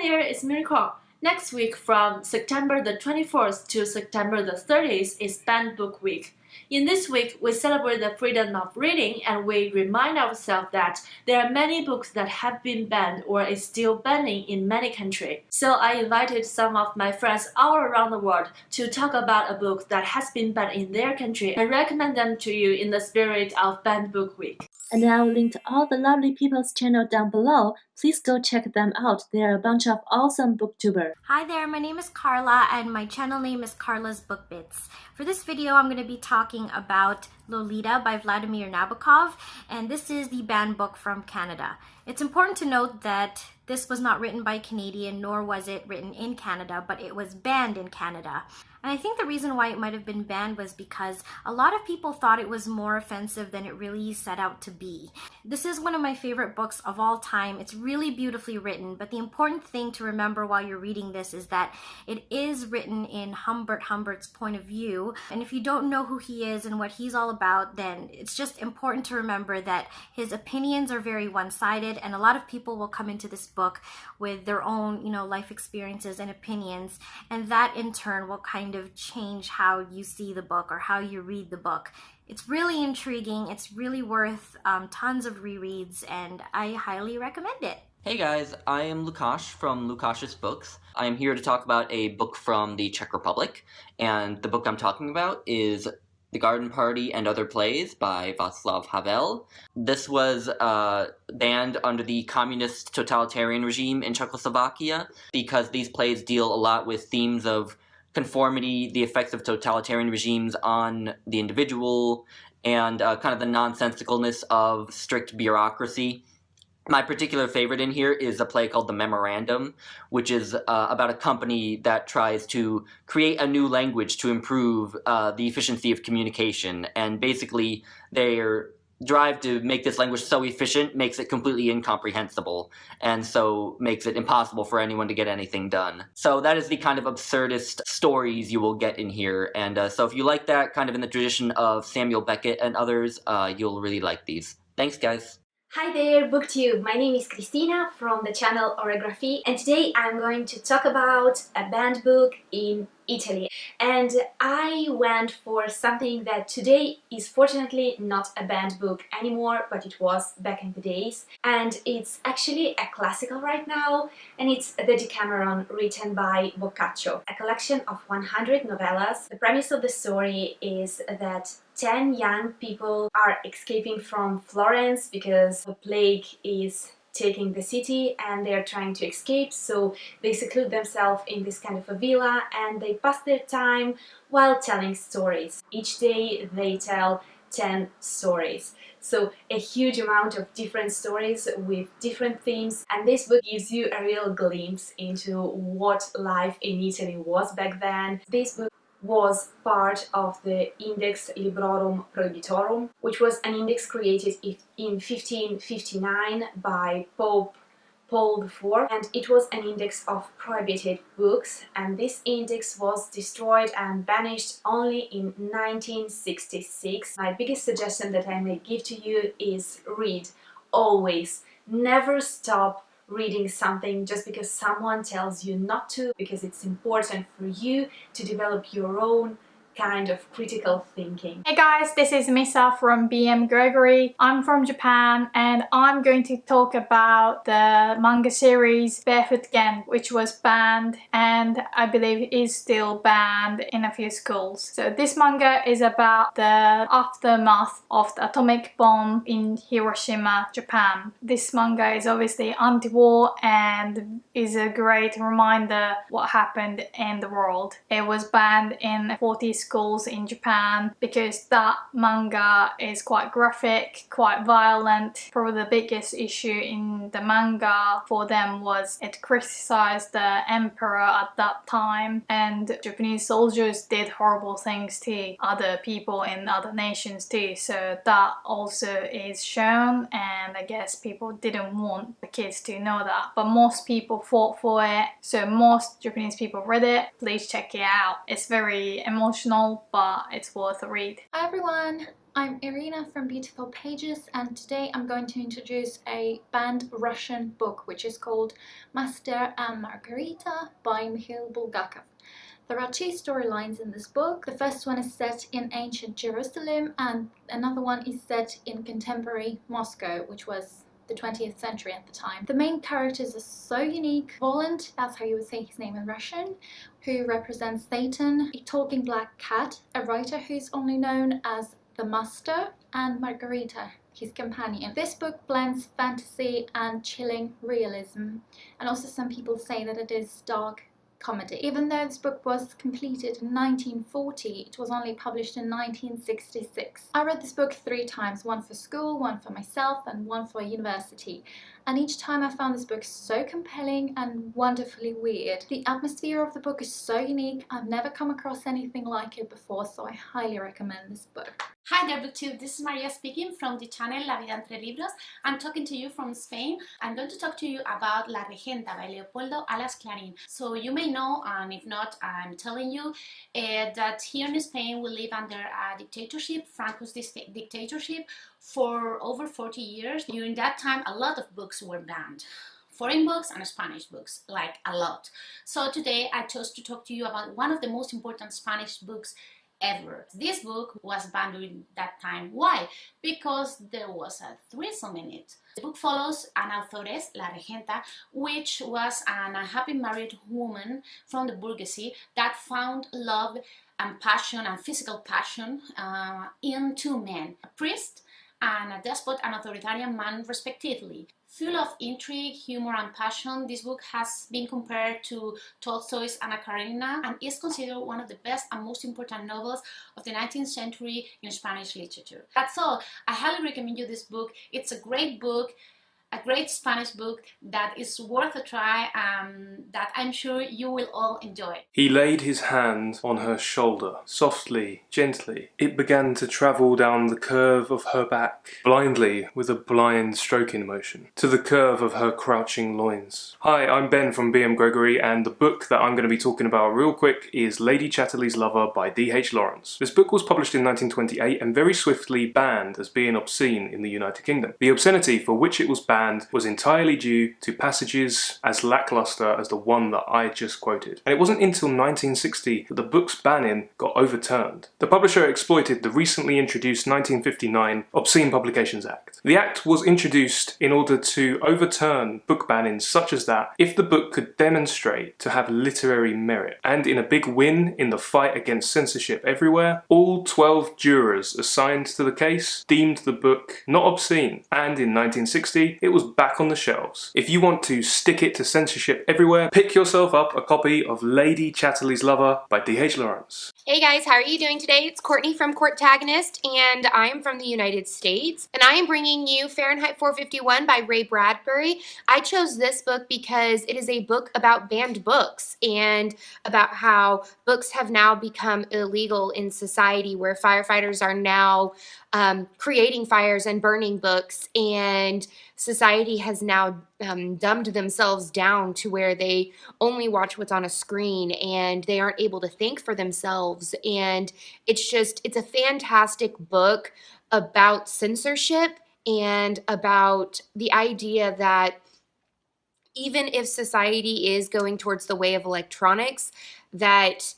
there, it's Meonicorn. Next week from September the 24th to September the 30th is Banned Book Week. In this week, we celebrate the freedom of reading and we remind ourselves that there are many books that have been banned or is still banning in many countries. So I invited some of my friends all around the world to talk about a book that has been banned in their country and recommend them to you in the spirit of Banned Book Week. And I'll link to all the lovely people's channel down below. Please go check them out. They're a bunch of awesome booktubers. Hi there, my name is Carla and my channel name is Carla's Book Bits. For this video, I'm going to be talking about Lolita by Vladimir Nabokov, and this is the banned book from Canada. It's important to note that this was not written by a Canadian, nor was it written in Canada, but it was banned in Canada. And I think the reason why it might have been banned was because a lot of people thought it was more offensive than it really set out to be. This is one of my favorite books of all time. It's really beautifully written, but the important thing to remember while you're reading this is that it is written in Humbert's point of view. And if you don't know who he is and what he's all about, then it's just important to remember that his opinions are very one-sided, and a lot of people will come into this book with their own, life experiences and opinions, and that in turn will kind of change how you see the book or how you read the book. It's really intriguing. It's really worth tons of rereads, and I highly recommend it. Hey guys, I am Lukasz from Lukasz's Books. I am here to talk about a book from the Czech Republic, and the book I'm talking about is The Garden Party and Other Plays by Václav Havel. This was banned under the communist totalitarian regime in Czechoslovakia because these plays deal a lot with themes of conformity, the effects of totalitarian regimes on the individual, and kind of the nonsensicalness of strict bureaucracy. My particular favorite in here is a play called The Memorandum, which is about a company that tries to create a new language to improve the efficiency of communication. And basically, their drive to make this language so efficient makes it completely incomprehensible, and so makes it impossible for anyone to get anything done. So that is the kind of absurdist stories you will get in here. And so if you like that, kind of in the tradition of Samuel Beckett and others, you'll really like these. Thanks, guys. Hi there, BookTube! My name is Christina from the channel Orography, and today I'm going to talk about a banned book in Italy. And I went for something that today is fortunately not a banned book anymore, but it was back in the days. And it's actually a classical right now, and it's the Decameron written by Boccaccio, a collection of 100 novellas. The premise of the story is that 10 young people are escaping from Florence because the plague is taking the city and they are trying to escape, so they seclude themselves in this kind of a villa and they pass their time while telling stories. Each day they tell 10 stories. So a huge amount of different stories with different themes, and this book gives you a real glimpse into what life in Italy was back then. This book was part of the Index Librorum Prohibitorum, which was an index created in 1559 by Pope Paul IV, and it was an index of prohibited books, and this index was destroyed and banished only in 1966. My biggest suggestion that I may give to you is read. Always. Never stop reading something just because someone tells you not to, because it's important for you to develop your own kind of critical thinking. Hey guys, this is Misa from BM Gregory. I'm from Japan and I'm going to talk about the manga series Barefoot Gen, which was banned and I believe is still banned in a few schools. So this manga is about the aftermath of the atomic bomb in Hiroshima, Japan. This manga is obviously anti-war and is a great reminder what happened in the world. It was banned in 40 schools in Japan because that manga is quite graphic, quite violent. Probably the biggest issue in the manga for them was it criticized the emperor at that time, and Japanese soldiers did horrible things to other people in other nations too, so that also is shown, and I guess people didn't want the kids to know that, but most people fought for it, so most Japanese people read it. Please check it out. It's very emotional, but it's worth a read. Hi everyone, I'm Irina from Beautiful Pages, and today I'm going to introduce a banned Russian book which is called Master and Margarita by Mikhail Bulgakov. There are two storylines in this book. The first one is set in ancient Jerusalem and another one is set in contemporary Moscow, which was the 20th century at the time. The main characters are so unique. Volant, that's how you would say his name in Russian, who represents Satan, a talking black cat, a writer who's only known as the Master, and Margarita, his companion. This book blends fantasy and chilling realism, and also some people say that it is dark comedy. Even though this book was completed in 1940, it was only published in 1966. I read this book 3 times, one for school, one for myself, and one for university. And each time I found this book so compelling and wonderfully weird. The atmosphere of the book is so unique. I've never come across anything like it before, so I highly recommend this book. Hi there, BookTube. This is Maria speaking from the channel La Vida Entre Libros. I'm talking to you from Spain. I'm going to talk to you about La Regenta by Leopoldo Alas Clarín. So you may know, and if not, I'm telling you that here in Spain we live under a dictatorship, Franco's dictatorship, for over 40 years. During that time, a lot of books were banned. Foreign books and Spanish books, like a lot. So today I chose to talk to you about one of the most important Spanish books ever. This book was banned during that time. Why? Because there was a threesome in it. The book follows an authoress, La Regenta, which was an unhappy married woman from the bourgeoisie that found love and passion and physical passion in 2 men, a priest and a despot and authoritarian man respectively. Full of intrigue, humor and passion, this book has been compared to Tolstoy's Anna Karenina and is considered one of the best and most important novels of the 19th century in Spanish literature. That's all. I highly recommend you this book. It's a great book, a great Spanish book that is worth a try and that I'm sure you will all enjoy. He laid his hand on her shoulder, softly, gently. It began to travel down the curve of her back, blindly, with a blind stroking motion, to the curve of her crouching loins. Hi, I'm Ben from BM Gregory, and the book that I'm going to be talking about real quick is Lady Chatterley's Lover by D.H. Lawrence. This book was published in 1928 and very swiftly banned as being obscene in the United Kingdom. The obscenity for which it was banned was entirely due to passages as lackluster as the one that I just quoted. And it wasn't until 1960 that the book's banning got overturned. The publisher exploited the recently introduced 1959 Obscene Publications Act. The act was introduced in order to overturn book bannings such as that if the book could demonstrate to have literary merit. And in a big win in the fight against censorship everywhere, all 12 jurors assigned to the case deemed the book not obscene, and in 1960 it was back on the shelves. If you want to stick it to censorship everywhere, pick yourself up a copy of Lady Chatterley's Lover by D.H. Lawrence. Hey guys, how are you doing today? It's Courtney from Courtagonist, and I'm from the United States, and I am bringing you Fahrenheit 451 by Ray Bradbury. I chose this book because it is a book about banned books and about how books have now become illegal in society, where firefighters are now creating fires and burning books, and society has now dumbed themselves down to where they only watch what's on a screen and they aren't able to think for themselves. And it's a fantastic book about censorship and about the idea that even if society is going towards the way of electronics, that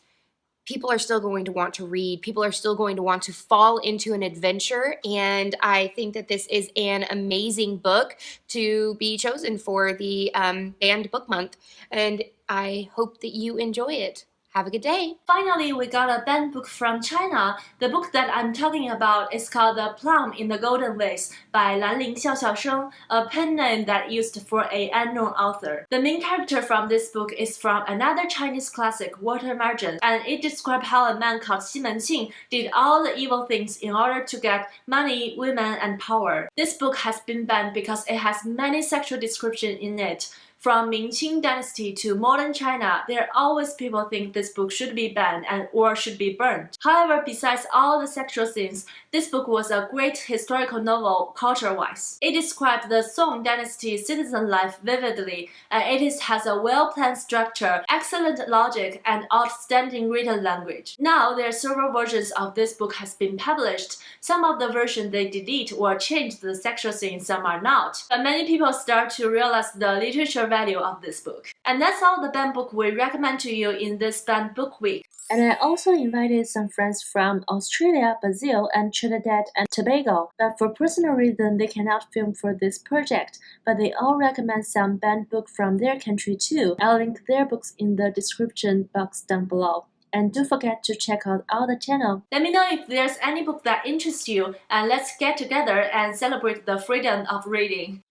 people are still going to want to read. People are still going to want to fall into an adventure. And I think that this is an amazing book to be chosen for the Banned Book Month. And I hope that you enjoy it. Have a good day. Finally, we got a banned book from China. The book that I'm talking about is called The Plum in the Golden Vase by Lanling Xiaoxiaosheng, a pen name that used for an unknown author. The main character from this book is from another Chinese classic, Water Margin, and it describes how a man called Xi Menqing did all the evil things in order to get money, women, and power. This book has been banned because it has many sexual descriptions in it. From Ming-Qing dynasty to modern China, there are always people think this book should be banned or should be burned. However, besides all the sexual scenes, this book was a great historical novel culture-wise. It described the Song dynasty citizen life vividly, and it has a well-planned structure, excellent logic, and outstanding written language. Now, there are several versions of this book has been published. Some of the versions they delete or change the sexual scenes, some are not. But many people start to realize the literature value of this book. And that's all the banned book we recommend to you in this banned book week. And I also invited some friends from Australia, Brazil, and Trinidad and Tobago. But for personal reasons, they cannot film for this project. But they all recommend some banned book from their country too. I'll link their books in the description box down below. And don't forget to check out our channel. Let me know if there's any book that interests you, and let's get together and celebrate the freedom of reading.